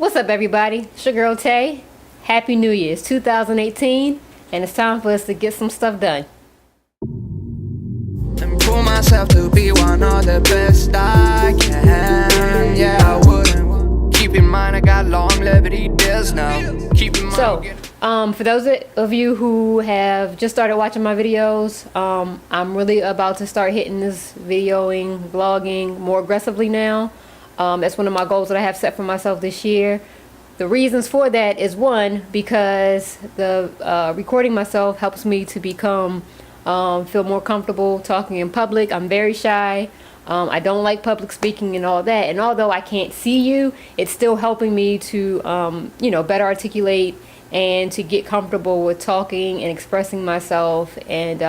What's up, everybody? It's your girl Tay. Happy New Year. It's 2018 and it's time for us to get some stuff done. And prove myself to be one of the best I can. Yeah, I wouldn't. Keep in mind I got longevity deals now. Keep in mind. So, for those of you who have just started watching my videos, I'm really about to start hitting this videoing, vlogging more aggressively now. That's one of my goals that I have set for myself this year. The reasons for that is, one, because the recording myself helps me to become feel more comfortable talking in public. I'm very shy. I don't like public speaking and all that. And although I can't see you, it's still helping me to better articulate and to get comfortable with talking and expressing myself and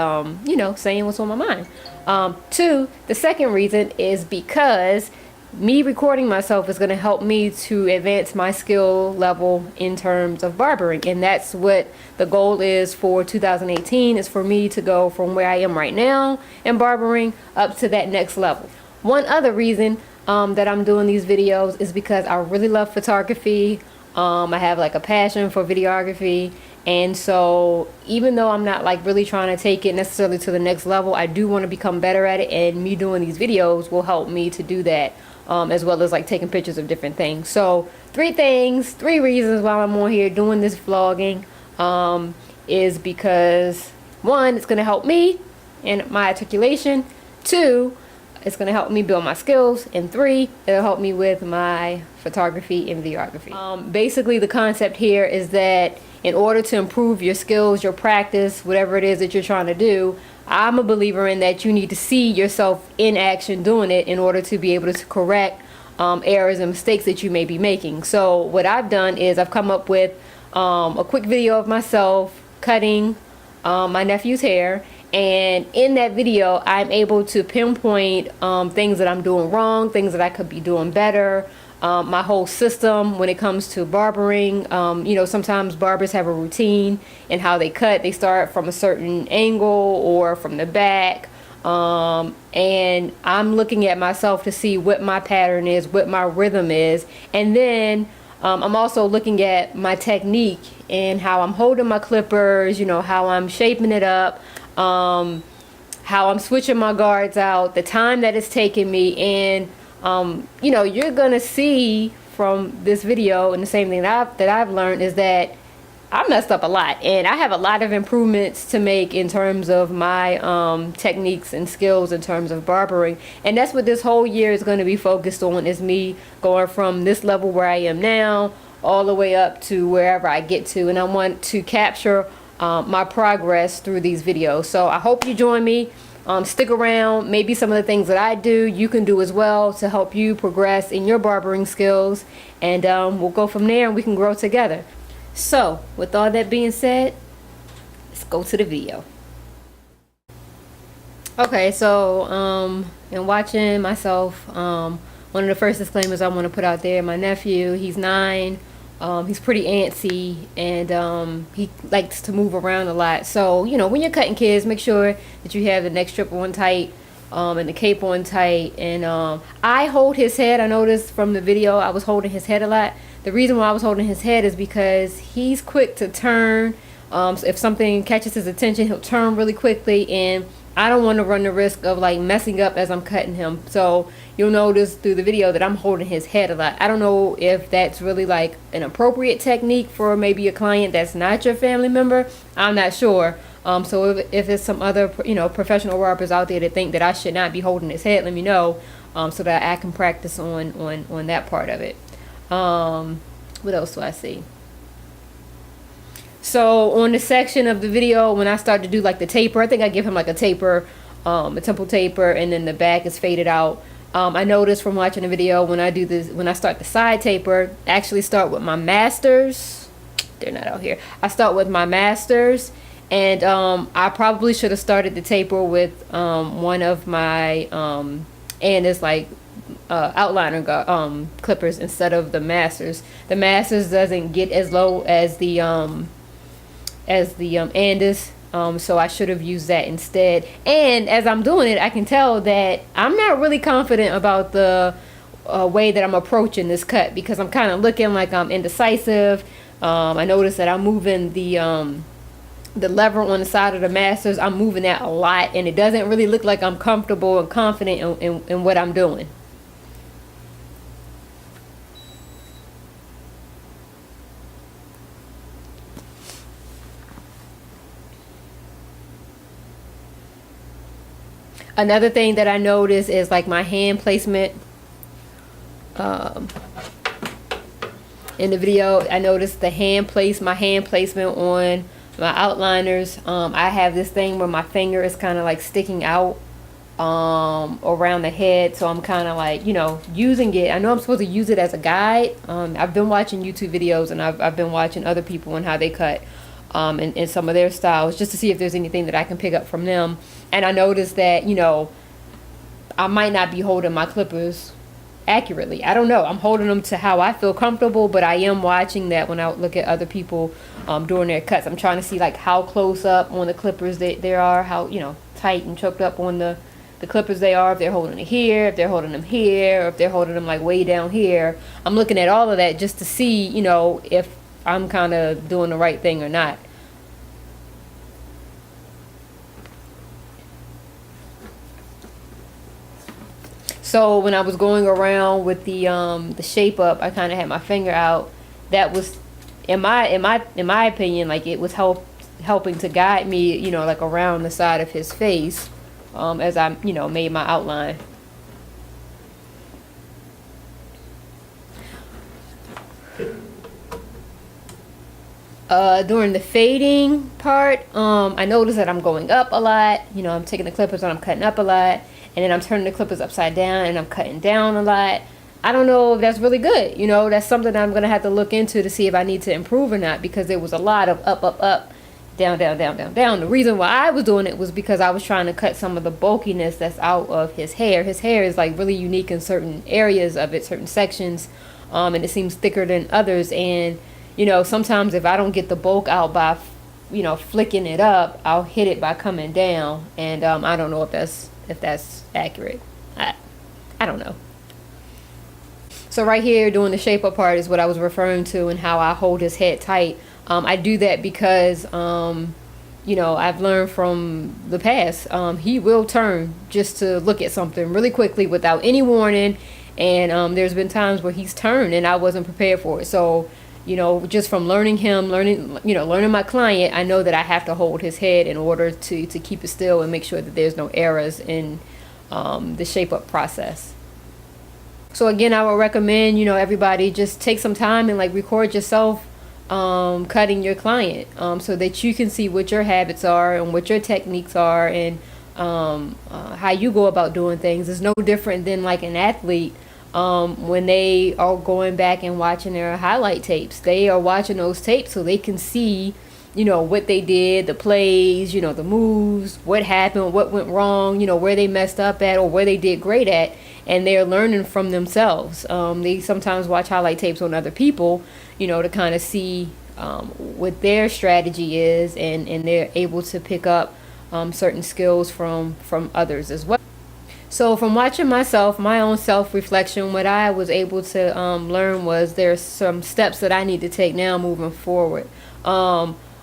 saying what's on my mind. Two, the second reason is because me recording myself is going to help me to advance my skill level in terms of barbering, and that's what the goal is for 2018, is for me to go from where I am right now in barbering up to that next level. One other reason that I'm doing these videos is because I really love photography. I have like a passion for videography, and so even though I'm not like really trying to take it necessarily to the next level, I do want to become better at it, and me doing these videos will help me to do that. As well as like taking pictures of different things. So three reasons why I'm on here doing this vlogging is because, one, it's going to help me and my articulation. Two, it's going to help me build my skills. And three, it'll help me with my photography and videography. Basically, the concept here is that in order to improve your skills, your practice, whatever it is that you're trying to do, I'm a believer in that you need to see yourself in action doing it in order to be able to correct errors and mistakes that you may be making. So what I've done is I've come up with a quick video of myself cutting my nephew's hair, and in that video I'm able to pinpoint things that I'm doing wrong, things that I could be doing better. My whole system when it comes to barbering. Sometimes barbers have a routine in how they cut. They start from a certain angle or from the back. And I'm looking at myself to see what my pattern is, what my rhythm is. And then I'm also looking at my technique and how I'm holding my clippers, how I'm shaping it up, how I'm switching my guards out, the time that it's taking me, and you're gonna see from this video, and the same thing that I've learned is that I messed up a lot, and I have a lot of improvements to make in terms of my techniques and skills in terms of barbering. And that's what this whole year is going to be focused on, is me going from this level where I am now all the way up to wherever I get to, and I want to capture my progress through these videos. So I hope you join me. Stick around. Maybe some of the things that I do you can do as well to help you progress in your barbering skills, and we'll go from there and we can grow together. So with all that being said, let's go to the video. Okay, so in watching myself, one of the first disclaimers I want to put out there: my nephew, he's 9. He's pretty antsy, and he likes to move around a lot. So, when you're cutting kids, make sure that you have the neck strip on tight and the cape on tight. And I hold his head. I noticed from the video I was holding his head a lot. The reason why I was holding his head is because he's quick to turn. So if something catches his attention, he'll turn really quickly, and I don't want to run the risk of like messing up as I'm cutting him. So you'll notice through the video that I'm holding his head a lot. I don't know if that's really like an appropriate technique for maybe a client that's not your family member. I'm not sure. So if there's some other professional barbers out there that think that I should not be holding his head, let me know so that I can practice on that part of it. What else do I see? So on the section of the video when I start to do like the taper, I think I give him like a taper, a temple taper, and then the back is faded out. I noticed from watching the video when I start the side taper, I actually start with my masters. They're not out here. I start with my masters, and I probably should have started the taper with one of my and it's like outliner clippers instead of the masters. The masters doesn't get as low as the Andis, so I should have used that instead. And as I'm doing it, I can tell that I'm not really confident about the way that I'm approaching this cut, because I'm kind of looking like I'm indecisive. I noticed that I'm moving the lever on the side of the masters. I'm moving that a lot, and it doesn't really look like I'm comfortable and confident in what I'm doing. Another thing that I notice is like my hand placement. In the video, I noticed my hand placement on my outliners. I have this thing where my finger is kind of like sticking out around the head, so I'm kind of like, you know, using it. I know I'm supposed to use it as a guide. I've been watching YouTube videos, and I've been watching other people and how they cut and some of their styles, just to see if there's anything that I can pick up from them. And I noticed that, you know, I might not be holding my clippers accurately. I don't know. I'm holding them to how I feel comfortable, but I am watching that when I look at other people doing their cuts. I'm trying to see like how close up on the clippers they are, how, you know, tight and choked up on the clippers they are, if they're holding it here, if they're holding them here, or if they're holding them like way down here. I'm looking at all of that just to see, you know, if I'm kind of doing the right thing or not. So when I was going around with the shape up, I kind of had my finger out. That was, in my opinion, like it was helping to guide me, you know, like around the side of his face, as I, you know, made my outline. During the fading part, I noticed that I'm going up a lot. You know, I'm taking the clippers and I'm cutting up a lot. And then I'm turning the clippers upside down and I'm cutting down a lot. I don't know if that's really good. You know, that's something that I'm going to have to look into to see if I need to improve or not, because there was a lot of up, up, up, down, down, down, down, down. The reason why I was doing it was because I was trying to cut some of the bulkiness that's out of his hair. His hair is like really unique in certain areas of it, certain sections, and it seems thicker than others. And, you know, sometimes if I don't get the bulk out by, you know, flicking it up, I'll hit it by coming down. And I don't know if that's accurate. I don't know. So right here doing the shape up part is what I was referring to, and how I hold his head tight. I do that because you know, I've learned from the past, he will turn just to look at something really quickly without any warning, and there's been times where he's turned and I wasn't prepared for it. So, you know, just from learning my client, I know that I have to hold his head in order to keep it still and make sure that there's no errors in the shape up process. So again, I would recommend, you know, everybody just take some time and like record yourself cutting your client, so that you can see what your habits are and what your techniques are, and how you go about doing things. It's no different than like an athlete. When they are going back and watching their highlight tapes, they are watching those tapes so they can see, you know, what they did, the plays, you know, the moves, what happened, what went wrong, you know, where they messed up at or where they did great at, and they're learning from themselves. They sometimes watch highlight tapes on other people, you know, to kind of see what their strategy is, and they're able to pick up certain skills from others as well. So from watching myself, my own self-reflection, what I was able to learn was there's some steps that I need to take now moving forward.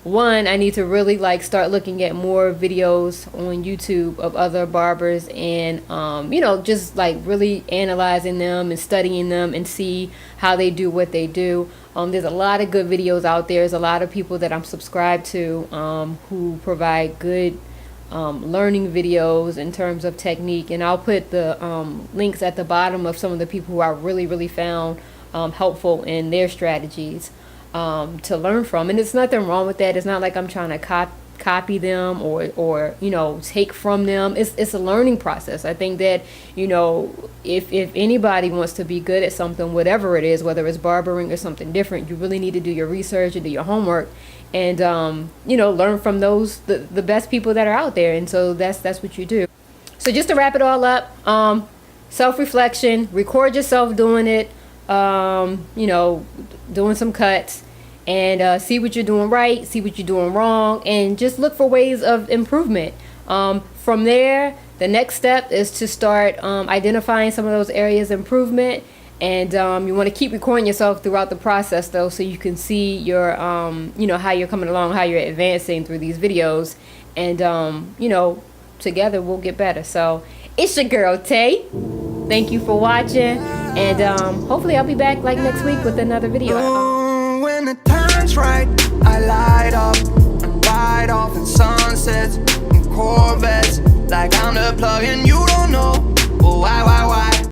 One, I need to really like start looking at more videos on YouTube of other barbers, and you know, just like really analyzing them and studying them and see how they do what they do. There's a lot of good videos out there. There's a lot of people that I'm subscribed to who provide good learning videos in terms of technique, and I'll put the links at the bottom of some of the people who I really found helpful in their strategies to learn from. And there's nothing wrong with that. It's not like I'm trying to copy them or you know, take from them. It's a learning process. I think that, you know, if anybody wants to be good at something, whatever it is, whether it's barbering or something different, you really need to do your research and do your homework, and you know, learn from those the best people that are out there. And so that's what you do. So just to wrap it all up, self-reflection, record yourself doing it, you know, doing some cuts, and see what you're doing right, see what you're doing wrong, and just look for ways of improvement. From there, the next step is to start identifying some of those areas of improvement, And you want to keep recording yourself throughout the process though, so you can see your you know, how you're coming along, how you're advancing through these videos. And you know, together we'll get better. So it's your girl Tay. Thank you for watching, and hopefully I'll be back like next week with another video. When the time's right, I light up and ride off in sunsets and Corvettes, like I'm the plug and you